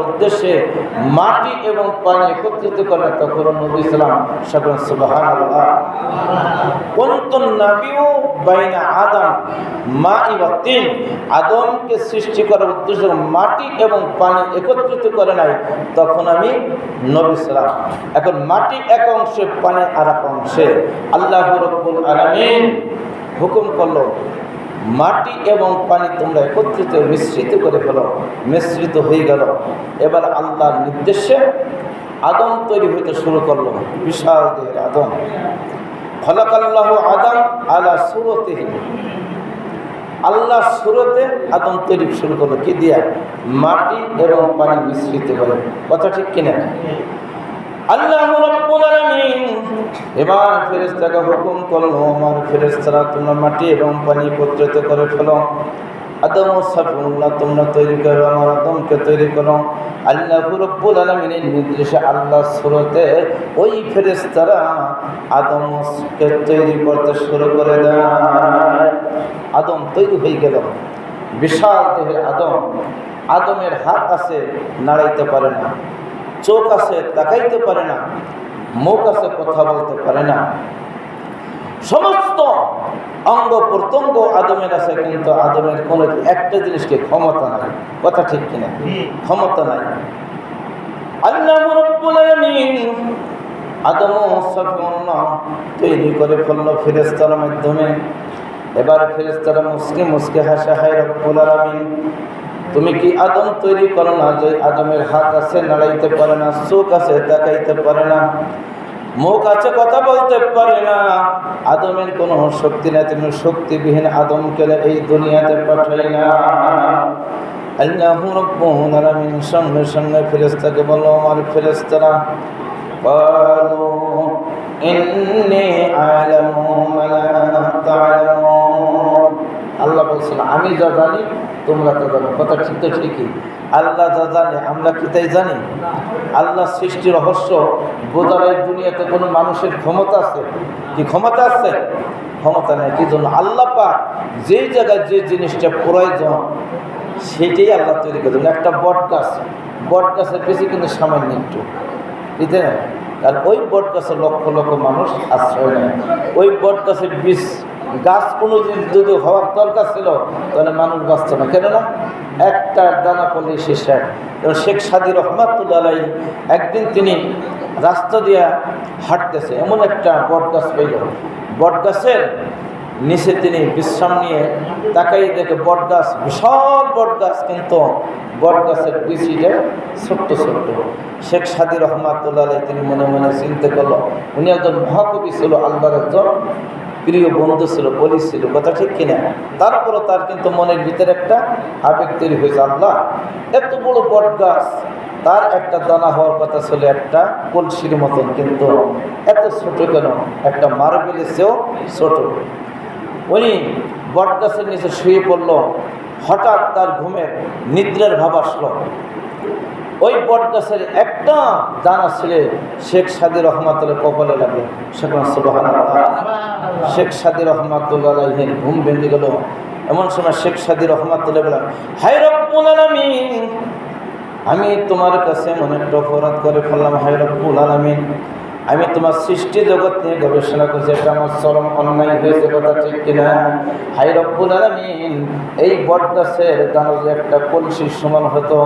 উদ্দেশ্যে মাটি এবং পানি একত্রিত করে তখন নবী সালাম সকল সুবহানাল্লাহ। কুনতুন নাবিয়্যু বাইনা আদম মাই ওয়া তিন, আদমকে সৃষ্টি করার উদ্দেশ্যে মাটি এবং পানি একত্রিত করে নাই, তখন আমি নবী সালাম। এখন মাটি এক অংশে, পানি আর এক অংশে। আল্লাহ রাব্বুল আলামিন হুকুম করলো মাটি এবং পানি তোমরা একত্রিত মিশ্রিত করে ফেলো। মিশ্রিত হয়ে গেল। এবার আল্লাহর নির্দেশে আদম তৈরি হইতে শুরু করলো, বিশাল দেহের আদম। খলাকাল্লাহু আদম আলা সুরতিহি, আল্লাহ সুরতে আদম তৈরি শুরু করলো কি দিয়া? মাটি এবং পানি মিশ্রিত করে। কথা ঠিক কিনা? আল্লাহ রাব্বুল আলামিন এবার ফেরেশতাকে হুকুম করলো, আমার ফেরেশতারা তোমরা মাটি এবং পানি একত্রিত করে ফেলো। আদম ও সাফুল্লাহ তোমরা তৈরি করো, আমার আদমকে তৈরি করো। আল্লাহ রাব্বুল আলামিনের নির্দেশে আল্লাহ সুরতে ওই ফেরেশতারা আদমকে তৈরি করতে শুরু করে দেয়। আদম তৈরি হয়ে গেল, বিশাল দেহের আদম। আদমের হাত আছে, নাড়াইতে পারে না। চোখ আছে, তাকাইতে পারে না। মুখ আছে, কথা বলতে পারে না। সমস্ত অঙ্গ প্রত্যঙ্গ আদমের আছে, কিন্তু আদমের কোনো একটা জিনিসকে ক্ষমতা নাই। কথা ঠিক কিনা? ক্ষমতা নাই। আল্লাহ রাব্বুল আলামিন আদম ও সাফওয়াল্লাহ তৈরি করে ফেললো ফেরেশতার মাধ্যমে। এবার ফেরেশতারা মুসকে মুসকে হাসে, হায় রব্বুল আলামিন, তুমি কি আদম তৈরি করো না যে আদমের হাত আছে, নাড়াইতে পারে না, চোখ আছে, তাকাইতে পারে না, মুখ আছে, কথা বলতে পারে না, আদমের কোনো শক্তি নাই, তুমি শক্তিবিহীন আদমকে এই দুনিয়াতে পাঠাই না। আল্লাহ রাব্বুল আলামিন সঙ্গে সঙ্গে ফেরেশতাকে বলল, আমার ফেরেশতারা ক্বালু ইন্নী আ'লামু মা লা তা'লামুন, আল্লাহ বলছেন আমি যা জানি তোমরা তা জানো। কথা ঠিক তো ঠিকই। আল্লাহ যা জানে আমরা কি তাই জানি? আল্লাহ সৃষ্টি রহস্য বোঝার এই দুনিয়াতে কোনো মানুষের ক্ষমতা আছে? কি ক্ষমতা আছে? ক্ষমতা নেই। কি জন্য? আল্লাহ পাক যেই জায়গায় যে জিনিসটা প্রয়োজন সেটাই আল্লাহ তৈরি করে দেন। একটা বট গাছ, বট গাছের বেশি কিন্তু সামান্য একটু, বুঝতে না? আর ওই বট গাছে লক্ষ লক্ষ মানুষ আশ্রয় নেয়। ওই বট গাছের বীজ গাছ কোনো যদি হওয়ার দরকার ছিল তাহলে মানুষ বাঁচত না। কেননা একটা দানা পড়লে শেষ হয়। শেখ সাদী রহমাতুল্লাহ আলাইহি একদিন তিনি রাস্তা দিয়ে হাঁটতেছে, এমন একটা বট গাছ পেল। বট গাছের নিচে তিনি বিশ্রাম নিয়ে তাকাই দেখে বট গাছ, বিশাল বট গাছ, কিন্তু বট গাছের বিচিটা ছোট্ট ছোট্ট। শেখ সাদী রহমাতুল্লাহ আলাইহি তিনি মনে মনে চিন্তা করলো, উনি একজন মহাকবি ছিল, আল্লাহর একজন প্রিয় বন্ধু ছিল, বলি ছিল। কথা ঠিক কিনা? তারপরও তার কিন্তু মনের ভিতরে একটা আবেগ তৈরি হয়েছে, আল্লাহ এত বড় বট গাছ, তার একটা দানা হওয়ার কথা ছিল একটা কলসির মতন, কিন্তু এত ছোট কেন? একটা মার্বেলের চেয়েও ছোট। উনি বট গাছের নিচে শুয়ে পড়লো। হঠাৎ তার ঘুমের নিদ্রার ভাব আসলো। ওই বট গাছের একটা দানা ছেড়ে শেখ সাদী রহমাতুল্লাহ কপালে লাগলো। শেখ সাদী রহমাতুল্লাহ আলাইহির ঘুম ভেঙে গেল। এমন সময় শেখ সাদী রহমাতুল্লাহ বললেন, হায় রব্বুল আলামিন, আমি তোমার কাছে মনে একটা অপরাধ করে ফেললাম। হায় রব্বুল আলামিন, আমি তোমার সৃষ্টি জগৎ নিয়ে গবেষণা করছি, এটা আমার চরম অন্যায় হয়েছে। কথা ঠিক কিনা? হায় রব্বুল আলামিন, এই বট গাছের দানা যে একটা কলসির সমান হতো,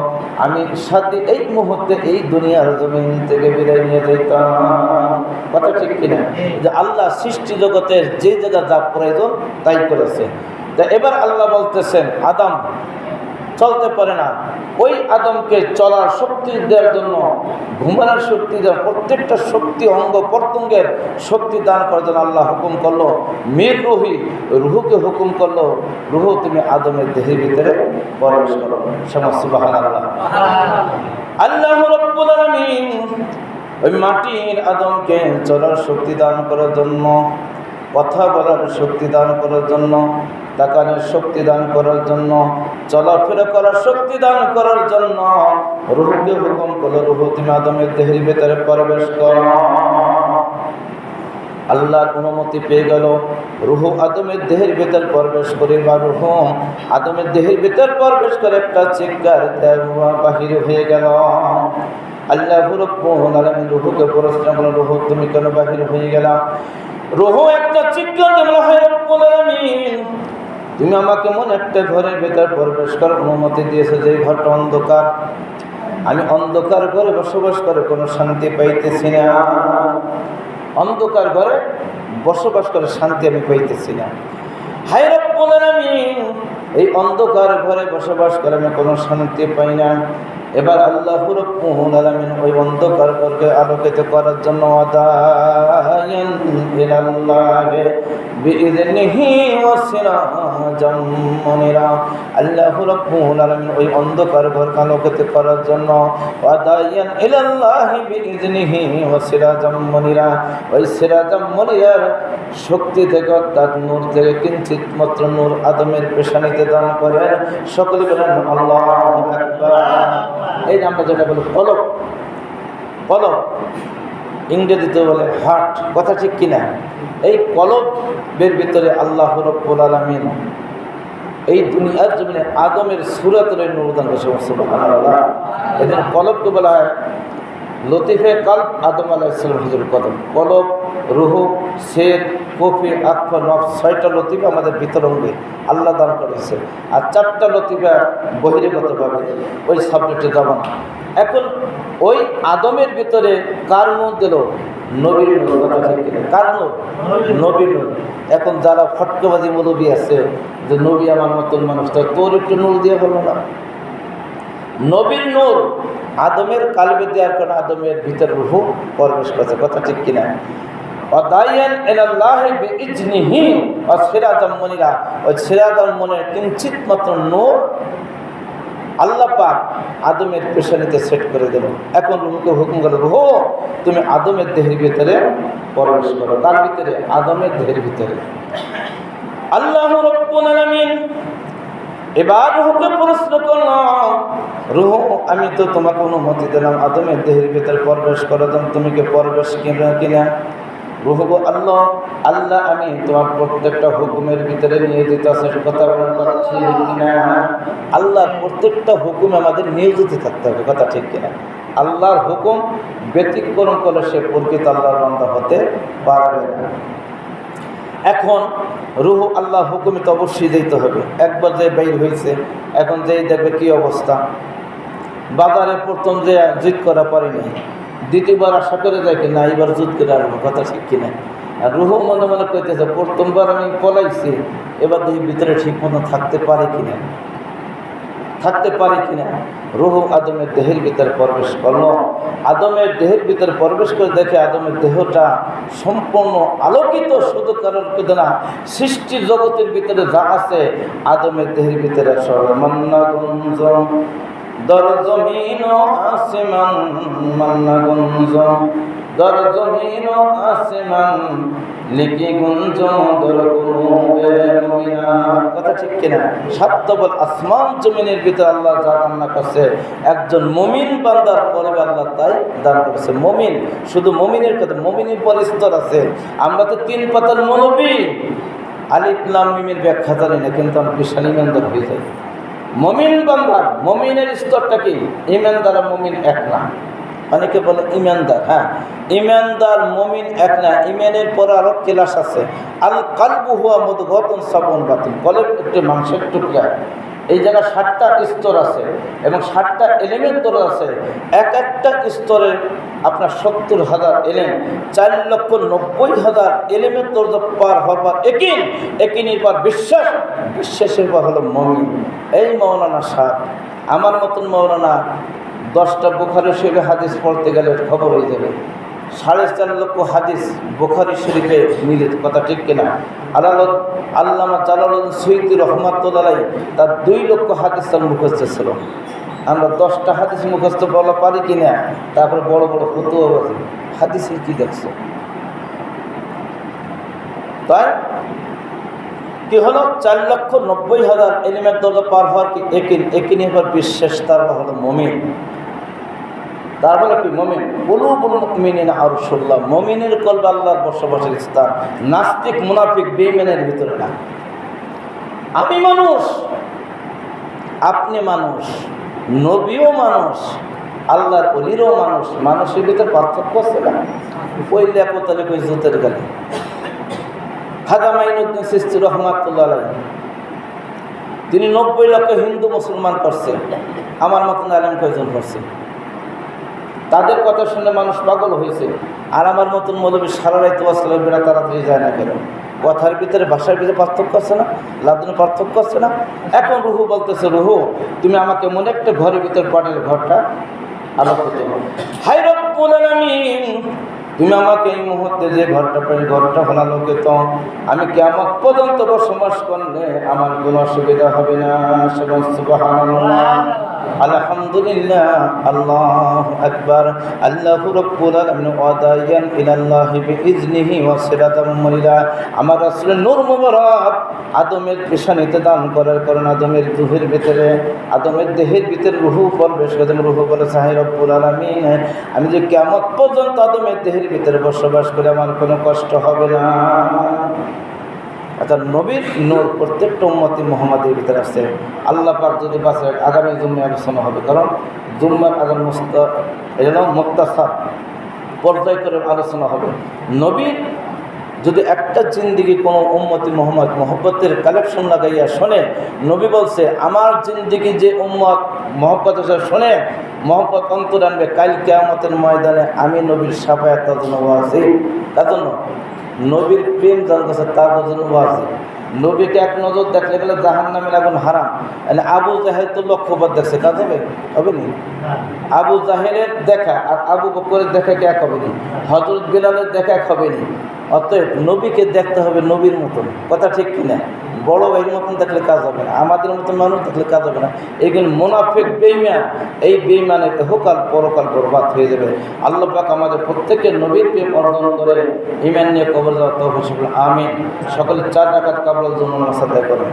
আমি সাথে এই মুহূর্তে এই দুনিয়ার জমিন থেকে বিদায় নিয়ে যেতাম। কথা ঠিক কিনা? যে আল্লাহ সৃষ্টি জগতের যে জায়গা যা প্রয়োজন তাই করেছে। তা এবার আল্লাহ বলতেছেন, আদম চলতে পারে না, ওই আদমকে চলার শক্তি দেওয়ার জন্য, ঘুমানোর শক্তি দেওয়ার, প্রত্যেকটা শক্তি অঙ্গ প্রত্যঙ্গের শক্তি দান করার জন্য আল্লাহ হুকুম করলো, মীর রুহুকে হুকুম করলো, রুহু তুমি আদমের দেহের ভিতরে প্রবেশ করো। সুবহানাল্লাহ। আল্লাহ রাব্বুল আলামিন ওই মাটির আদমকে চলার শক্তি দান করার জন্য, কথা বলার শক্তি দান করার জন্য, তাকানোর শক্তি দান করার জন্য, চলাফেরা করার শক্তি দান করার জন্য রুহুকে হুকুম করলো, রুহু তুমি আদমের দেহের ভিতরে প্রবেশ করো। আল্লাহর অনুমতি পেয়ে গেল, রূহ আদমের দেহের ভিতর প্রবেশ করে, বা রূহ আদমের দেহের ভিতর প্রবেশ করে একটা চিৎকার বাহির হয়ে গেল। আল্লাহ রাব্বুল আলামিন রূহকে প্রশ্ন করলেন, রূহ তুমি কেন বাহির হয়ে গেলা? রূহ একটা চিৎকার দিল, হে রব্বুল আলামিন, তুমি আমাকে মন একটা ঘরের ভিতর প্রবেশ করার অনুমতি দিয়েছো, যে ঘরটা অন্ধকার, আমি অন্ধকার ঘরে বসবাস করে কোনো শান্তি পাইতেছি না, অন্ধকার ঘরে বসবাস করে শান্তি আমি পাইতেছি না। হায় রব্বুল আলামিন, এই অন্ধকার ঘরে বসবাস করে আমি কোনো শান্তি পাই না। এবার আল্লাহ রাব্বুল আলামিন ওই অন্ধকার ঘরকে আলোকিত করার জন্য আদায়ান ইলাল্লাহি বিইذনিহি ওয়া সিরাজাম মুনিরা, আল্লাহ রাব্বুল আলামিন ওই অন্ধকার ঘরকে আলোকিত করার জন্য আদায়ান ইলাল্লাহি বিইذনিহি ওয়া সিরাজাম মুনিরা, ওই সিরাজাম মুনিরার শক্তি থেকে অর্থাৎ নূর থেকে কিঞ্চিত মাত্র নূর আদমের পেশানিতে দান করেন। সকলে বলেন আল্লাহু আকবার। এই যে আমরা যেটা বলি কলব, কলব ইংরেজিতে বলে হার্ট, কথা ঠিক কিনা? এই কলবের ভিতরে আল্লাহ রাব্বুল আলামিন এই দুনিয়ার জমিনে আদমের সূরাতুল নূর দান করেছেন। সুবহানাল্লাহ। এজন্য কলবকে বলা হয় লতিফে কলব, আদম আলাইহিস সালাম হুজুর কলব। কলব, রূহ, সের, কফি, আত্ম, নফস, 6টা লতিফা আমাদের ভিতরঙ্গে আল্লাহ দান করেছে, আর 4টা লতিফা বহির্গতভাবে ওই সাবজেক্টে যাব না। এখন ওই আদমের ভিতরে কার নূর দিল? নবীর নূর, কথা ঠিক কিনা? কার নূর? নবীর নূর। এখন যারা ফটকাবাজি মৌলবী আছে যে নবী আমার মতন মানুষ, তোর একটু নূর দিয়ে বলো না। নবীর নূর আদমের কালবে দেওয়ার কারণে আদমের ভিতর রূহ প্রবেশ করেছে, কথা ঠিক কিনা? আদায়ান ইলাল্লাহি বিইذনিহি ওয়া সিরাজাম মুনিরা, ওই সিরাজাম মুনির কিঞ্চিত মাত্র নূর আল্লাহ পাক আদমের পেশানিতে সেট করে দিল। এখন রূহকে হুকুম করল, রূহ তুমি আদমের দেহের ভিতরে প্রবেশ করো। তার ভিতরে? আদমের দেহের ভিতরে। আল্লাহ রাব্বুল আলামিন এবার রূহকে প্রশ্ন করল, রূহ আমি তো তোমাকে অনুমতি দিলাম আদমের দেহের ভিতরে প্রবেশ করার জন্য, তুমি কি প্রবেশ কিনা? রূহ গো আল্লাহ, আল্লাহ আমি তোমার প্রত্যেকটা হুকুমের ভিতরে নিয়ে যেতে আছে, কথা বলার কথা ঠিক কিনা? আল্লাহর প্রত্যেকটা হুকুম আমাদের নিয়োজিত থাকতে হবে, কথা ঠিক কিনা? আল্লাহর হুকুম ব্যতিক্রম করলে সে প্রকৃত আল্লাহর বান্দা হতে পারবে না। এখন রূহ আল্লাহর হুকুমে তো অবশ্যই যেতে হবে। একবার যে বাইর হয়েছে, এখন যেই দেখবে কি অবস্থা। বাজারে প্রথম যে জিদ করা পারেনি, দ্বিতীয়বার আশা করে যায় কি না এবার যুদ্ধ করে আসবো, কথা ঠিক কিনা? আর রূহ মনে মনে করতেছে প্রথমবার আমি পলাইছি, এবার দেখি ভিতরে ঠিক মতো থাকতে পারে কিনা, থাকতে পারে কিনা। রূহ আদমের দেহের ভিতরে প্রবেশ করলো। আদমের দেহের ভিতরে প্রবেশ করে দেখে আদমের দেহটা সম্পূর্ণ আলোকিত, শুধু কারণ না সৃষ্টির জগতের ভিতরে যা আছে আদমের দেহের ভিতরে সর্বমান্না গুঞ্জন দর জমিন আসমান, মান্না গুঞ্জন দর জমিন আসমান, লিখি গুঞ্জন দর মুমিনা, কথা ঠিক কিনা? শব্দ বল আসমান জমিনের ভিতরে আল্লাহ যা দান করছে একজন মুমিন বান্দার পরে আল্লাহ তাই দান করেছে। মুমিন, শুধু মুমিনের কথা, মুমিনের পর স্তর আছে। আমরা তো 3 পাতার মৌলবী, আলিফ লাম মিমের ব্যাখ্যা জানি না, কিন্তু আমি বিশাল ইমানদার হয়ে যাই। মুমিন বান্দার মুমিনের স্তরটা কি? ইমানদার মুমিন এক না। অনেকে বলে ইমানদার, হ্যাঁ ইমানদার মুমিন এক না, ইমানের পর আরো ক্লাস আছে। আল কালবু হুয়া মুদগাতুন সাবুন বাতিন, কলব একটি মাংসের টুকরা। এই জায়গায় 7টা স্তর আছে এবং 7টা এলিমেন্ট আছে। এক একটা স্তরে আপনার 70,000 এলেম, 4,90,000 এলিমেন্ট পার হবার একিনের পর বিশ্বাসের পর হলো মুমিন। এই মৌলানা সাহেব, আমার মতন মৌলানা 10টা বুখারী শরীফে হাদিস পড়তে গেলে খবর হয়ে যাবে। 4.5 লক্ষ হাদিস বুখারী শরীফে মিলিত, কথা ঠিক কিনা? আল্লামা জালালউদ্দিন সুয়ুতী রহমাতুল্লাহ আলাইহি তার 2 লক্ষ হাদিস মুখস্থ ছিল। আমরা 10টা হাদিস মুখস্থ বলা পারি কিনা? তারপরে বড় বড় ফতোয়া বলি, হাদিসের কি দেখছো? তাই কি হলো? 4,90,000 এলিমেন্ট দরজা পার হওয়ার কি একিনের পর বিশ্বাস, তার হলো মুমিন। তারপরে কি মুমিন কুলুবুল মুমিনিনা আরশুল্লাহ, মুমিনের কলবে আল্লাহর বসবাসের স্থান, নাস্তিক মুনাফিক বেঈমানের ভিতরে না। আমি মানুষ, আপনি মানুষ, নবীও মানুষ, আল্লাহর ওলিরও মানুষ, মানুষের ভিতরে পার্থক্য আছে না? ওই লেপতালে কই জুতের গালি। খাজা মাইনুদ্দিন চিশতি রহমাতুল্লাহ আলাইহি তিনি 90 লক্ষ হিন্দু মুসলমান করছে, আমার মতন আলেম কয়জন করছে? তাদের কথা শুনে মানুষ পাগল হয়েছে। আর আমার মতন মৌলবী সারা রাইতে ওয়াসলামের বেড়া তাড়াতাড়ি যায় না কেন? কথার ভিতরে ভাষার ভিতরে পার্থক্য আছে না? লাদনে পার্থক্য আছে না? এখন রুহু বলতেছে, রুহু তুমি আমাকে মনে একটা ঘরের ভিতরে পাটের ঘরটা আলোকিত করো। হায় রব্বুল আলামিন, তুমি আমাকে এই মুহূর্তে যে ঘরটা পাই ঘরটা হলো আলোকিত, আমি কিয়ামত পর্যন্ত বসবাস করলে আমার কোনো অসুবিধা হবে না। সুবহানাল্লাহ, আলহামদুলিল্লাহ, আল্লাহু আকবার, আল্লাহু রাব্বুল আলামিন ওয়া দাইয়ান ইলাল্লাহি বিইজনিহি ওয়া সিরাতাম মুনিরা। আমার রাসূলের নূর মুবারক আদমের পেশানিতে দান করার কারণে আদমের রূহের ভিতরে, আদমের দেহের ভিতরে রূহ প্রবেশ করে। রূহ বলে হে রব্বুল আলামিন, আমি যে কিয়ামত পর্যন্ত আদমের দেহের ভিতরে বসবাস করে আমার কোনো কষ্ট হবে না। আচ্ছা, নবীর নূর প্রত্যেকটা উম্মতি মুহাম্মাদের ভিতরে আছে। আল্লাহ পাক যদি বাঁচে আগামী জুম্মায় আলোচনা হবে, কারণ জুম্মার আগামী মুক্তাসার পর্যায় করে আলোচনা হবে। নবীর যদি একটা জিন্দিগি কোনো উম্মতি মুহাম্মদ মহব্বতের কালেকশন লাগাইয়া শোনে, নবী বলছে আমার জিন্দিগি যে উম্মত মহব্বত শোনে, মহব্বত অন্তর আনবে, কাল কিয়ামতের ময়দানে আমি নবীর শাফায়াত তার জন্য ওয়াজি। তার জন্য নবীর প্রেম যার কাছে তার জন্য ওয়াজি। নবীকে এক নজর দেখলে গেলে জাহান্নামের আগুন হারাম। আবু জাহেল তো লক্ষ্যপথ দেখছে, কাজ হবে? হবে নি? আবু জাহেলের দেখা আর আবু বকরের দেখা কি এক হবে নি? হযরত বিলালের দেখা এক হবে নি? অতএব নবীকে দেখতে হবে নবীর মতন। কথা ঠিক কিনা? বড় ভাইয়ের মতন দেখলে কাজ হবে না, আমাদের মতন মানুষ দেখলে কাজ হবে না। এইগুলো মুনাফিক বেঈমান, এই বেঈমানের ইহকাল পরকাল বরবাদ হয়ে যাবে। আল্লাহ পাক আমাদের প্রত্যেকের নবীর প্রেম অর্জন করে ঈমান নিয়ে কবর যাওয়ার তৌফিক দান করুন। আমিন। সকলে 4 রাকাত কাবলার জন্য নামাজ আদায় করেন।